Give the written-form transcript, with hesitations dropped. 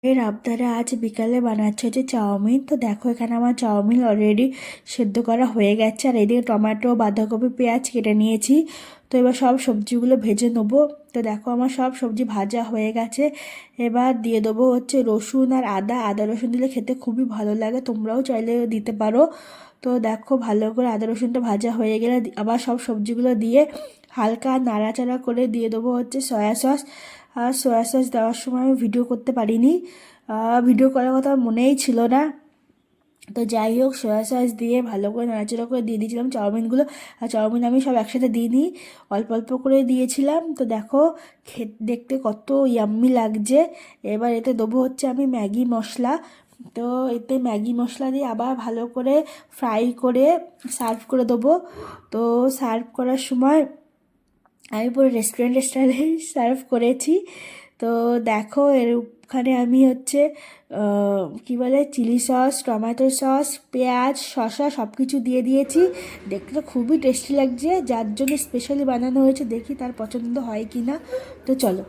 এর আবদারে আজ বিকালে বানাচ্ছে হচ্ছে চাউমিন। তো দেখো এখানে আমার চাউমিন অলরেডি সেদ্ধ করা হয়ে গেছে, আর এদিকে টমেটো, বাঁধাকপি, পেঁয়াজ কেটে নিয়েছি। তো এবার সব সবজিগুলো ভেজে নেবো। তো দেখো আমার সব সবজি ভাজা হয়ে গেছে। এবার দিয়ে দেবো হচ্ছে রসুন আর আদা। আদা রসুন দিলে খেতে খুবই ভালো লাগে, তোমরাও চাইলে দিতে পারো। তো দেখো ভালো করে আদা রসুনটা ভাজা হয়ে গেলে আবার সব সবজিগুলো দিয়ে হালকা নাড়াচাড়া করে দিয়ে দেবো হচ্ছে সয়া সস। আর সয়া সস দেওয়ার সময় আমি ভিডিও করতে পারিনি, ভিডিও করার কথা মনেই ছিল না। তো যাই হোক, সয়া সস দিয়ে ভালো করে নাড়াচাড়া করে দিয়ে দিয়েছিলাম চাউমিনগুলো। আর চাউমিন আমি সব একসাথে দিইনি, অল্প অল্প করে দিয়েছিলাম। তো দেখো দেখতে কত ইয়াম্মি লাগছে। এবার এতে দেবো হচ্ছে আমি ম্যাগি মশলা। তো এতে ম্যাগি মশলা দিয়ে আবার ভালো করে ফ্রাই করে সার্ভ করে দেবো। তো সার্ভ করার সময় আমি পুরো রেস্টুরেন্ট স্টাইলে সার্ভ করেছি। তো দেখো এর ওখানে আমি হচ্ছে কী বলে চিলি সস, টমেটো সস, পেঁয়াজ, শসা সব কিছু দিয়ে দিয়েছি। দেখতে তো খুবই টেস্টি লাগছে, যার জন্য স্পেশালি বানানো হয়েছে। দেখি তার পছন্দ হয় কি না। তো চলো।